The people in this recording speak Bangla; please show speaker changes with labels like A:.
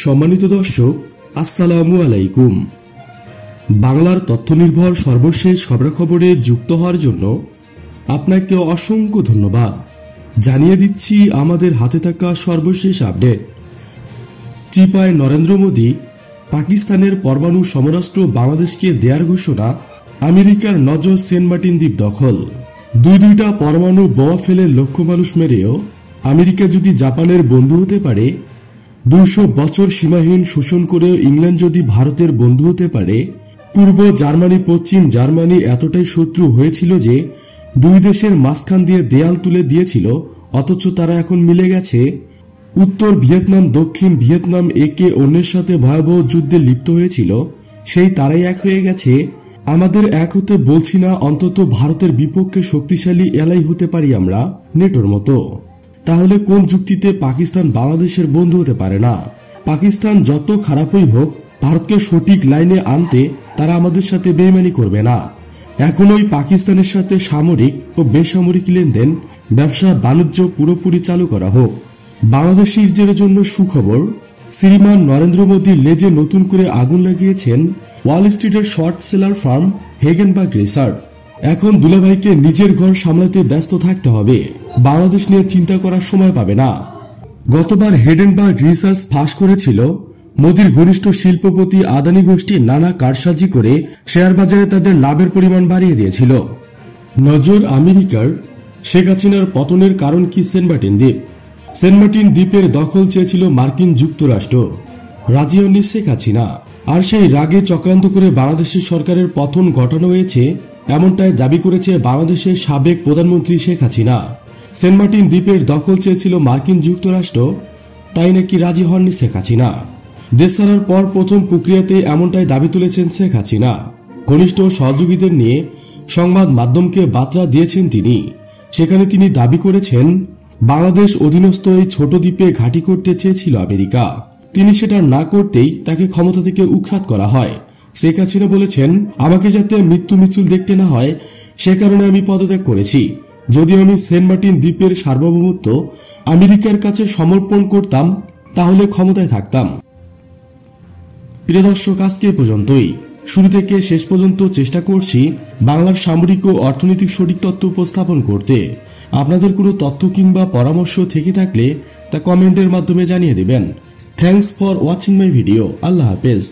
A: সম্মানিত দর্শক, আসসালামু আলাইকুম। বাংলার তথ্যনির্ভর সর্বশেষ খবরাখবরে যুক্ত হওয়ার জন্য আপনাকে অসংখ্য ধন্যবাদ জানিয়ে দিচ্ছি আমাদের হাতে থাকা সর্বশেষ আপডেট। চিপায় নরেন্দ্র মোদী পাকিস্তানের পরমাণু সমরাস্ত্র বাংলাদেশকে দেয়ার ঘোষণা, আমেরিকার নজর সেন্ট মার্টিন দ্বীপ দখল। দুইটা পরমাণু বোমা ফেলে লক্ষ মানুষ মেরেও আমেরিকা যদি জাপানের বন্ধু হতে পারে, 200 বছর সীমাহীন শোষণ করেও ইংল্যান্ড যদি ভারতের বন্ধু হতে পারে, পূর্ব জার্মানি পশ্চিম জার্মানি এতটাই শত্রু হয়েছিল যে দুই দেশের মাঝখান দিয়ে দেয়াল তুলে দিয়েছিল, অথচ তারা এখন মিলে গেছে। উত্তর ভিয়েতনাম দক্ষিণ ভিয়েতনাম একে অন্যের সাথে ভয়াবহ যুদ্ধে লিপ্ত হয়েছিল, সেই তারাই এক হয়ে গেছে। আমাদের এক হতে বলছি না, অন্তত ভারতের বিপক্ষে শক্তিশালী এলাই হতে পারি আমরা নেটোর মতো। তাহলে কোন যুক্তিতে পাকিস্তান বাংলাদেশের বন্ধু হতে পারে না? পাকিস্তান যত খারাপই হোক, ভারতকে সঠিক লাইনে আনতে তারা আমাদের সাথে বেইমানি করবে না। এখন ওই পাকিস্তানের সাথে সামরিক ও বেসামরিক লেনদেন, ব্যবসা বাণিজ্য পুরোপুরি চালু করা হোক। বাংলাদেশিদের জন্য সুখবর, শ্রীমান নরেন্দ্র মোদীর লেজে নতুন করে আগুন লাগিয়েছেন ওয়াল স্ট্রিটের শর্ট সেলার ফার্ম হেগেনবার্গ রিসার্চ। এখন দুলাভাইকে নিজের ঘর সামলাতে ব্যস্ত থাকতে হবে, বাংলাদেশ নিয়ে চিন্তা করার সময় পাবে না। গতবার হেডেনবার্গ রিসার্চ ফাঁস করেছিল মোদীর ঘনিষ্ঠ শিল্পপতি আদানি গোষ্ঠী নানা কারসাজি করে শেয়ার বাজারে তাদের লাভের পরিমাণ বাড়িয়ে দিয়েছিল। নজর আমেরিকার। শেখ হাসিনার পতনের কারণ কি? সেন্ট মার্টিন দ্বীপ। সেন্ট মার্টিন দ্বীপের দখল চেয়েছিল মার্কিন যুক্তরাষ্ট্র, রাজি হননি শেখ হাসিনা। আর সেই রাগে চক্রান্ত করে বাংলাদেশের সরকারের পতন ঘটানো হয়েছে, এমনটাই দাবি করেছে বাংলাদেশের সাবেক প্রধানমন্ত্রী শেখ হাসিনা। সেন্ট মার্টিন দ্বীপের দখল চেয়েছিল মার্কিন যুক্তরাষ্ট্র, তাই নাকি রাজি হননি শেখ হাসিনা। দেশ ছাড়ার পর প্রথম প্রক্রিয়াতে এমনটাই দাবি তুলেছেন শেখ হাসিনা। ঘনিষ্ঠ সহযোগীদের নিয়ে সংবাদ মাধ্যমকে বার্তা দিয়েছেন তিনি। সেখানে তিনি দাবি করেছেন বাংলাদেশ অধীনস্থ এই ছোট দ্বীপে ঘাঁটি করতে চেয়েছিল আমেরিকা। তিনি সেটা না করতেই তাকে ক্ষমতা থেকে উৎখাত করা হয়। শেখ হাসিনা বলেছেন, আমাকে যাতে মৃত্যু মিছিল দেখতে না হয় সে কারণে আমি পদত্যাগ করেছি। যদি আমি সেন্ট মার্টিন দ্বীপের সার্বভৌমত্ব আমেরিকার কাছে সমর্পণ করতাম তাহলে ক্ষমতায় থাকতাম। প্রিয় দর্শক, আজকে এ পর্যন্তই। শুরু থেকে শেষ পর্যন্ত চেষ্টা করছি বাংলার সামরিক ও অর্থনৈতিক সঠিক তথ্য উপস্থাপন করতে। আপনাদের কোনো তথ্য কিংবা পরামর্শ থেকে থাকলে তা কমেন্টের মাধ্যমে জানিয়ে দেবেন। Thanks for watching my video. আল্লাহ হাফেজ।